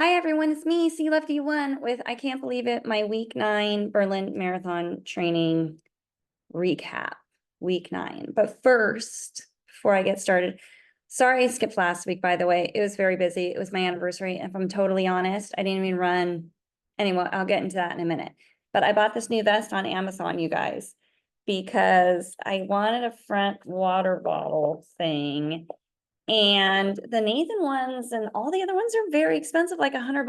Hi everyone, it's me, C Lefty One with I Can't Believe It, my week 9 Berlin Marathon training recap, week 9. But first, before I get started, sorry I skipped last week, by the way. It was very busy. It was my anniversary. And if I'm totally honest, I didn't even run. Anyway, I'll get into that in a minute. But I bought this new vest on Amazon, you guys, because I wanted a front water bottle thing. And the Nathan ones and all the other ones are very expensive, like $100.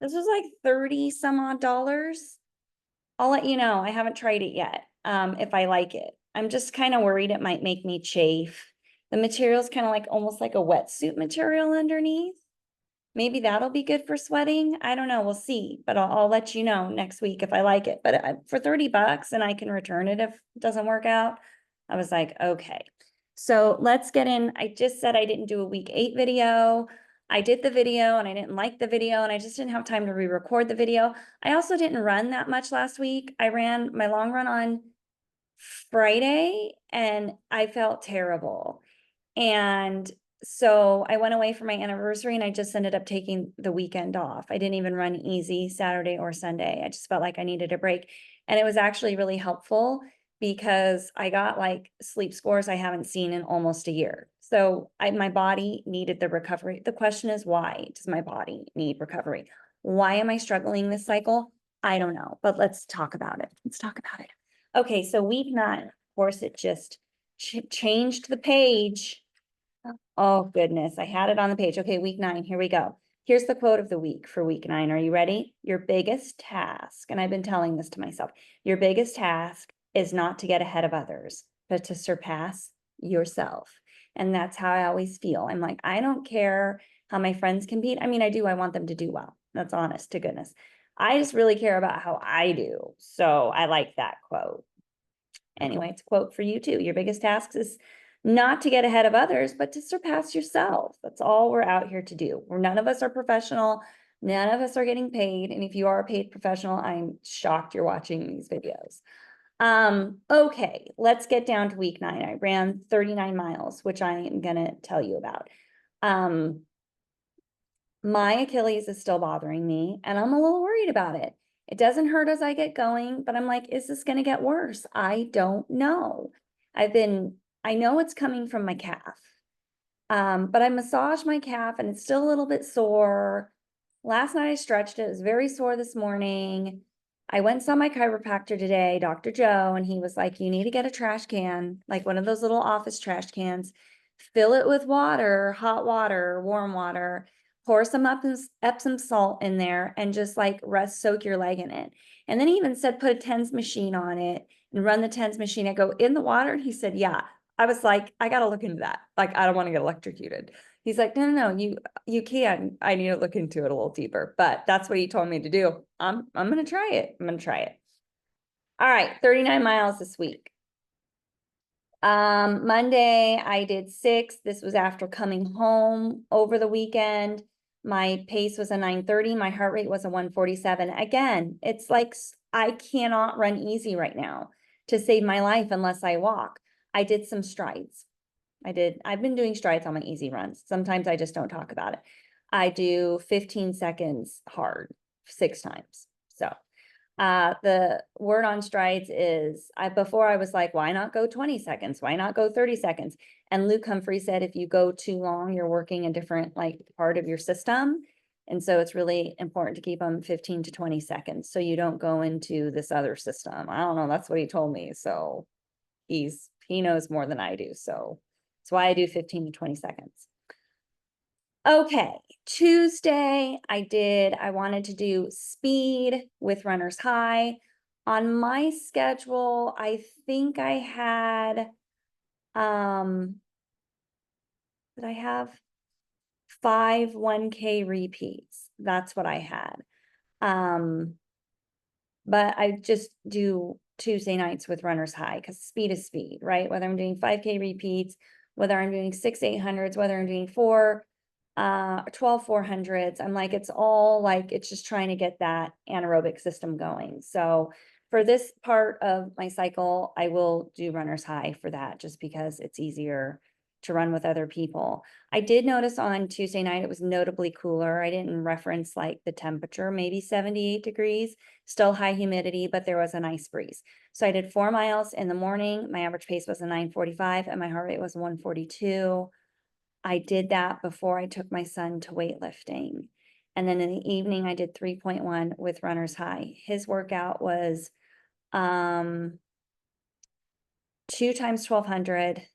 This was like 30 some odd dollars. I'll let you know. I haven't tried it yet. If I like it. I'm just kind of worried it might make me chafe. The material's kind of like almost like a wetsuit material underneath. Maybe that'll be good for sweating. I don't know. We'll see. But I'll let you know next week if I like it. But for $30 and I can return it if it doesn't work out, I was like, okay. So let's get in. I just said I didn't do a week 8 video. I did the video and I didn't like the video and I just didn't have time to re-record the video. I also didn't run that much last week. I ran my long run on Friday and I felt terrible. And so I went away for my anniversary and I just ended up taking the weekend off. I didn't even run easy Saturday or Sunday. I just felt like I needed a break. And it was actually really helpful because I got like sleep scores I haven't seen in almost a year. So my body needed the recovery. The question is, why does my body need recovery? Why am I struggling this cycle? I don't know, but let's talk about it. Let's talk about it. Okay, so week 9, of course, it just changed the page. Oh, goodness. I had it on the page. Okay, week 9. Here we go. Here's the quote of the week for week 9. Are you ready? Your biggest task, and I've been telling this to myself, your biggest task is not to get ahead of others, but to surpass yourself. And that's how I always feel. I'm like, I don't care how my friends compete. I mean, I do. I want them to do well. That's honest to goodness. I just really care about how I do. So I like that quote. Anyway, it's a quote for you too. Your biggest task is not to get ahead of others, but to surpass yourself. That's all we're out here to do. None of us are professional. None of us are getting paid. And if you are a paid professional, I'm shocked you're watching these videos. Okay, let's get down to week 9. I ran 39 miles, which I am going to tell you about. My Achilles is still bothering me and I'm a little worried about it. It doesn't hurt as I get going, but I'm like, is this going to get worse? I don't know. I know it's coming from my calf. But I massaged my calf and it's still a little bit sore. Last night I stretched it. It was very sore this morning. I went and saw my chiropractor today, Dr. Joe, and he was like, you need to get a trash can, like one of those little office trash cans, fill it with water, hot water, warm water, pour some Epsom salt in there and just like soak your leg in it. And then he even said, put a TENS machine on it and run the TENS machine. I go in the water. And he said, yeah. I was like, I got to look into that. Like, I don't want to get electrocuted. He's like, no, you can. I need to look into it a little deeper, but that's what he told me to do. I'm going to try it. I'm going to try it. All right. 39 miles this week. Monday I did 6. This was after coming home over the weekend. My pace was a 9:30. My heart rate was a 147. Again, it's like I cannot run easy right now to save my life unless I walk. I did some strides. I've been doing strides on my easy runs. Sometimes I just don't talk about it. I do 15 seconds hard 6 times. So the word on strides is before I was like, why not go 20 seconds? Why not go 30 seconds? And Luke Humphrey said, if you go too long, you're working a different like part of your system. And so it's really important to keep them 15 to 20 seconds. So you don't go into this other system. I don't know. That's what he told me. So he knows more than I do. So that's why I do 15 to 20 seconds. Okay, Tuesday, I wanted to do speed with runner's high. On my schedule, I think I had, did I have 5 1K repeats? That's what I had. But I just do Tuesday nights with runner's high because speed is speed, right? Whether I'm doing 5K repeats, whether I'm doing 6 800s, whether I'm doing 12 400s, I'm like, it's all like, it's just trying to get that anaerobic system going. So for this part of my cycle, I will do runner's high for that just because it's easier to run with other people. I did notice on Tuesday night, it was notably cooler. I didn't reference like the temperature, maybe 78 degrees, still high humidity, but there was a nice breeze. So I did 4 miles in the morning. My average pace was a 9:45 and my heart rate was 142. I did that before I took my son to weightlifting. And then in the evening, I did 3.1 with runner's high. His workout was 2 times 1200,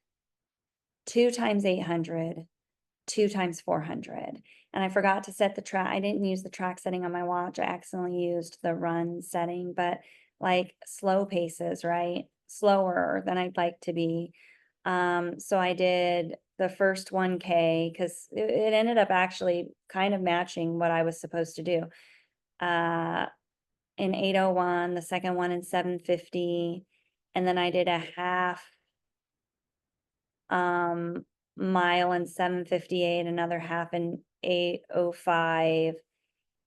2 times 800, 2 times 400. And I forgot to set the track. I didn't use the track setting on my watch. I accidentally used the run setting, but like slow paces, right? Slower than I'd like to be. So I did the first 1K because it ended up actually kind of matching what I was supposed to do. In 8:01, the second one in 7:50, and then I did a half mile in 7:58, another half in 8:05,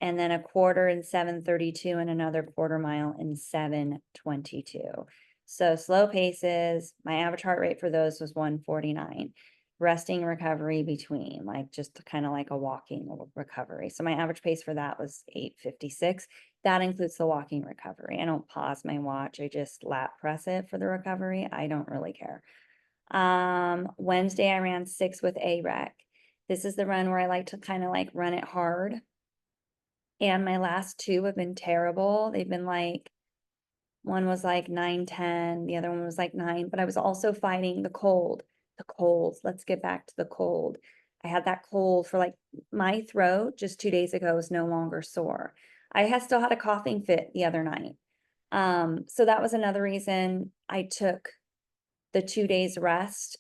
and then a quarter in 7:32, and another quarter mile in 7:22. So slow paces, my average heart rate for those was 149. Resting recovery between, like just kind of like a walking recovery. So my average pace for that was 8:56. That includes the walking recovery. I don't pause my watch. I just lap press it for the recovery. I don't really care. Wednesday I ran 6 with a rec. This is the run where I like to kind of like run it hard. And my last 2 have been terrible. They've been like, one was like 9:10, the other one was like 9, but I was also fighting the cold. The cold. Let's get back to the cold. I had that cold for like my throat just 2 days ago is no longer sore. I had still had a coughing fit the other night. So that was another reason I took the 2 days rest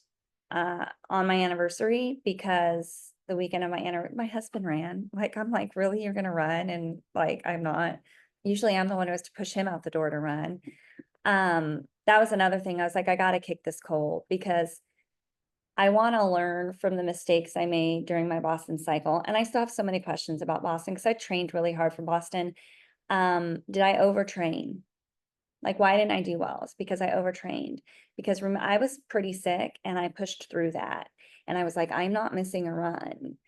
on my anniversary because the weekend of my husband ran. Like, I'm like, really, you're gonna run? And like, I'm not. Usually I'm the one who has to push him out the door to run. That was another thing. I was like, I gotta kick this cold because I want to learn from the mistakes I made during my Boston cycle. And I still have so many questions about Boston because I trained really hard for Boston. Did I overtrain? Like, why didn't I do well? It's because I overtrained. Because I was pretty sick and I pushed through that. And I was like, I'm not missing a run.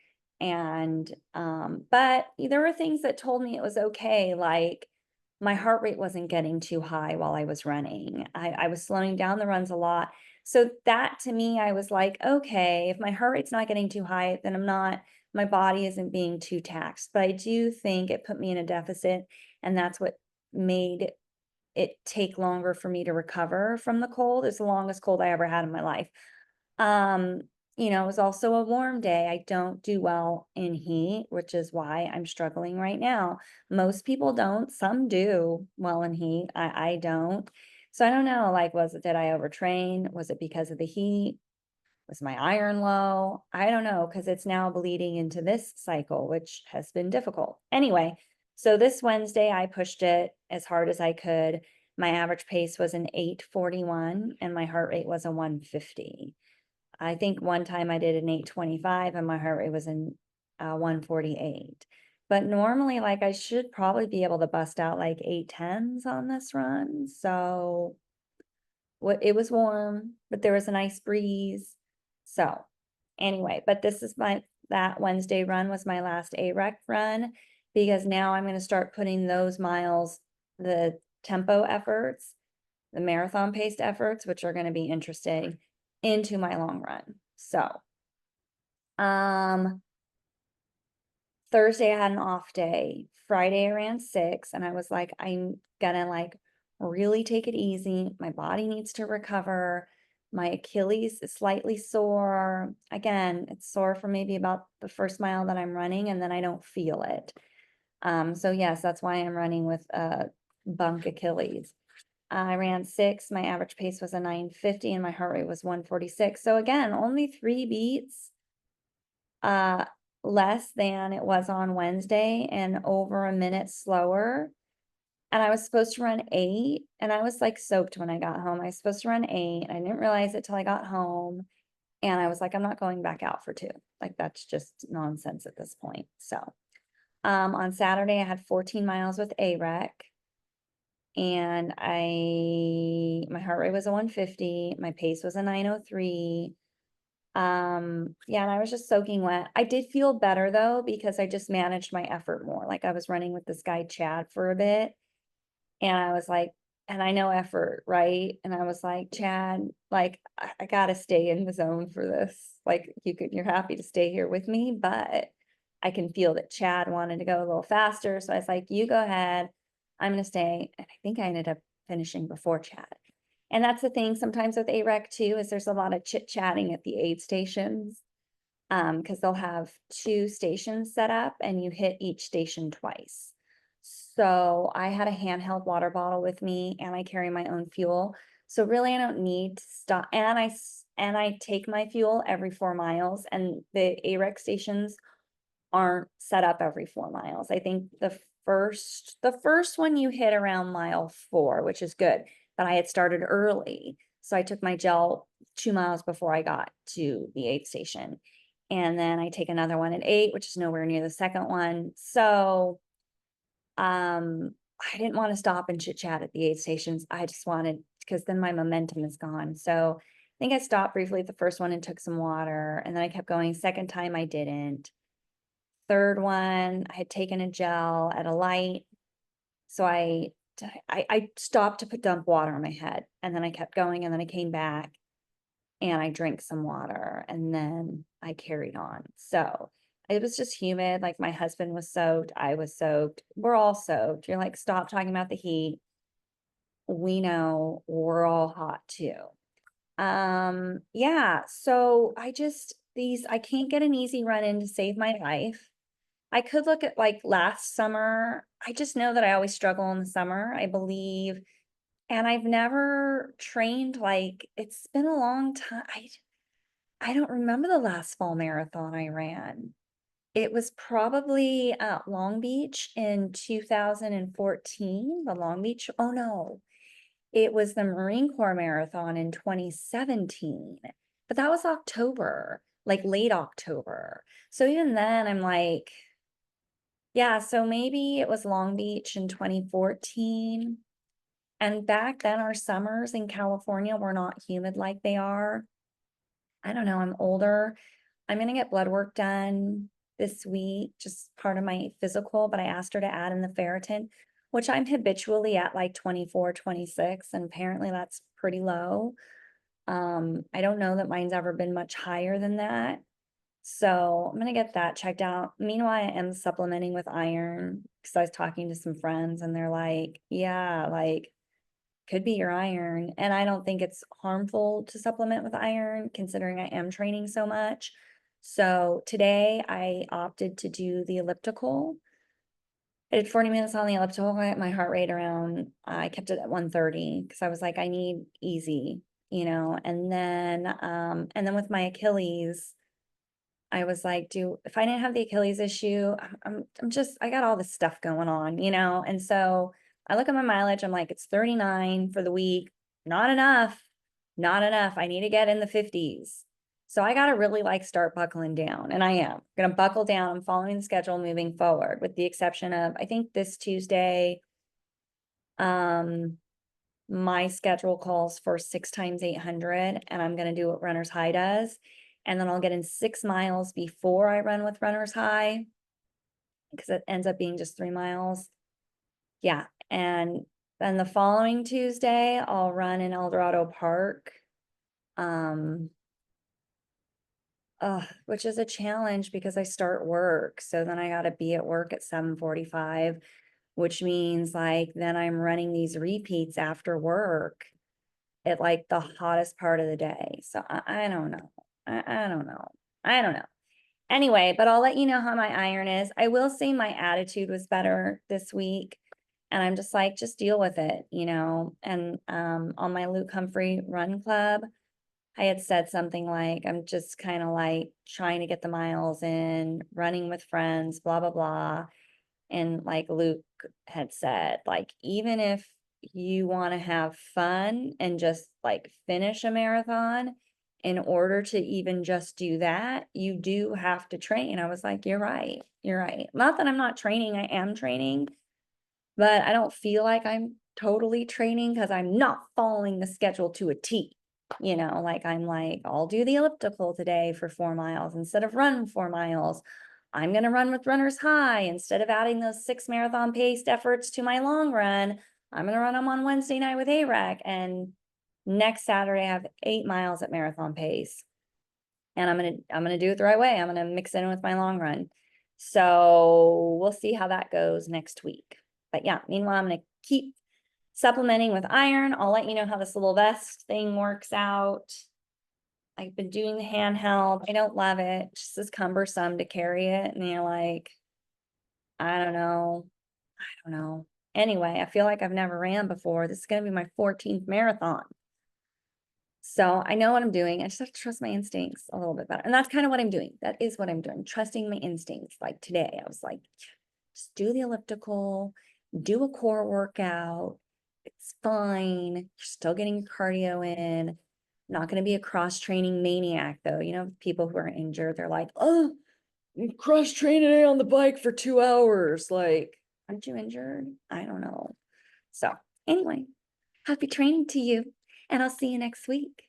And, but there were things that told me it was okay. Like my heart rate wasn't getting too high while I was running. I was slowing down the runs a lot. So that to me, I was like, okay, if my heart rate's not getting too high, then my body isn't being too taxed. But I do think it put me in a deficit. And that's what made it take longer for me to recover from the cold. It's the longest cold I ever had in my life. Um, it was also a warm day. I don't do well in heat, which is why I'm struggling right now. Most people don't, some do well in heat. I don't. So I don't know, like, did I overtrain? Was it because of the heat? Was my iron low? I don't know, because it's now bleeding into this cycle, which has been difficult. Anyway, so this Wednesday, I pushed it as hard as I could. My average pace was an 8:41 and my heart rate was a 150. I think one time I did an 8:25 and my heart rate was in 148. But normally, like, I should probably be able to bust out like 8:10s on this run. So it was warm, but there was a nice breeze. So anyway, but that Wednesday run was my last AREC run because now I'm going to start putting those miles, the tempo efforts, the marathon paced efforts, which are going to be interesting, into my long run. So, Thursday I had an off day. Friday I ran 6 and I was like, I'm gonna like really take it easy. My body needs to recover. My Achilles is slightly sore. Again, it's sore for maybe about the first mile that I'm running and then I don't feel it. So yes, that's why I'm running with a bunk Achilles. I ran 6. My average pace was a 9:50 and my heart rate was 146. So again, only 3 beats less than it was on Wednesday and over a minute slower. And I was supposed to run 8 and I was like soaked when I got home. I was supposed to run 8. I didn't realize it till I got home. And I was like, I'm not going back out for 2. Like that's just nonsense at this point. So on Saturday I had 14 miles with AREC and my heart rate was a 150, my pace was a 903. Yeah, and I was just soaking wet. I did feel better though, because I just managed my effort more. Like I was running with this guy, Chad, for a bit. And I was like, and I know effort, right? And I was like, Chad, like, I gotta stay in the zone for this. Like, you're happy to stay here with me, but I can feel that Chad wanted to go a little faster. So I was like, you go ahead. I'm gonna stay. And I think I ended up finishing before Chad. And that's the thing sometimes with AREC too, is there's a lot of chit chatting at the aid stations. Because they'll have two stations set up and you hit each station twice. So I had a handheld water bottle with me and I carry my own fuel. So really I don't need to stop, and I take my fuel every 4 miles, and the AREC stations aren't set up every 4 miles. I think the first one you hit around mile 4, which is good, but I had started early. So I took my gel 2 miles before I got to the aid station. And then I take another one at 8, which is nowhere near the second one. So I didn't want to stop and chit chat at the aid stations. I just wanted, because then my momentum is gone. So I think I stopped briefly at the first one and took some water, and then I kept going. Second time I didn't. Third one, I had taken a gel at a light. So I stopped to put dump water on my head, and then I kept going, and then I came back and I drank some water, and then I carried on. So it was just humid. Like my husband was soaked. I was soaked. We're all soaked. You're like, stop talking about the heat. We know we're all hot too. Yeah. So I can't get an easy run in to save my life. I could look at like last summer. I just know that I always struggle in the summer, I believe. And I've never trained, like, it's been a long time. I don't remember the last fall marathon I ran. It was probably at Long Beach in 2014, the Long Beach. Oh no, it was the Marine Corps Marathon in 2017. But that was October, like late October. So even then, I'm like, yeah, so maybe it was Long Beach in 2014. And back then, our summers in California were not humid like they are. I don't know, I'm older. I'm gonna get blood work done this week, just part of my physical, but I asked her to add in the ferritin, which I'm habitually at like 24, 26, and apparently that's pretty low. I don't know that mine's ever been much higher than that. So I'm gonna get that checked out. Meanwhile, I am supplementing with iron because I was talking to some friends and they're like, yeah, like could be your iron. And I don't think it's harmful to supplement with iron considering I am training so much. So today I opted to do the elliptical. I did 40 minutes on the elliptical. I got my heart rate around, I kept it at 130 because I was like, I need easy, and then with my Achilles, I was like, if I didn't have the Achilles issue, I got all this stuff going on, and so I look at my mileage, I'm like, it's 39 for the week, not enough, not enough. I need to get in the 50s. So I got to really like start buckling down, and I am going to buckle down. I'm following the schedule moving forward, with the exception of, I think this Tuesday, um, my schedule calls for 6 times 800, and I'm going to do what runner's high does. And then I'll get in 6 miles before I run with runner's high, because it ends up being just 3 miles. Yeah. And then the following Tuesday, I'll run in El Dorado Park. Um, which is a challenge because I start work. So then I got to be at work at 7:45, which means like then I'm running these repeats after work at like the hottest part of the day. So I don't know. I don't know. I don't know. Anyway, but I'll let you know how my iron is. I will say my attitude was better this week. And I'm just like, just deal with it, And on my Luke Humphrey Run Club, I had said something like, I'm just kind of like trying to get the miles in, running with friends, blah, blah, blah. And like Luke had said, like, even if you want to have fun and just like finish a marathon, in order to even just do that, you do have to train. I was like, you're right. You're right. Not that I'm not training, I am training, but I don't feel like I'm totally training because I'm not following the schedule to a T. You know, like I'm like, I'll do the elliptical today for 4 miles instead of run 4 miles. I'm going to run with runner's high instead of adding those 6 marathon paced efforts to my long run. I'm going to run them on Wednesday night with ARAC. And next Saturday, I have 8 miles at marathon pace. And I'm gonna do it the right way. I'm gonna mix it in with my long run. So we'll see how that goes next week. But yeah, meanwhile, I'm gonna keep supplementing with iron. I'll let you know how this little vest thing works out. I've been doing the handheld. I don't love it. It's just as cumbersome to carry it. And you're like, I don't know. I don't know. Anyway, I feel like I've never ran before. This is gonna be my 14th marathon. So I know what I'm doing. I just have to trust my instincts a little bit better. And that's kind of what I'm doing. That is what I'm doing. Trusting my instincts. Like today, I was like, just do the elliptical, do a core workout. It's fine. You're still getting your cardio in. Not going to be a cross training maniac though. You know, people who are injured, they're like, oh, cross training on the bike for 2 hours. Like, aren't you injured? I don't know. So anyway, happy training to you. And I'll see you next week.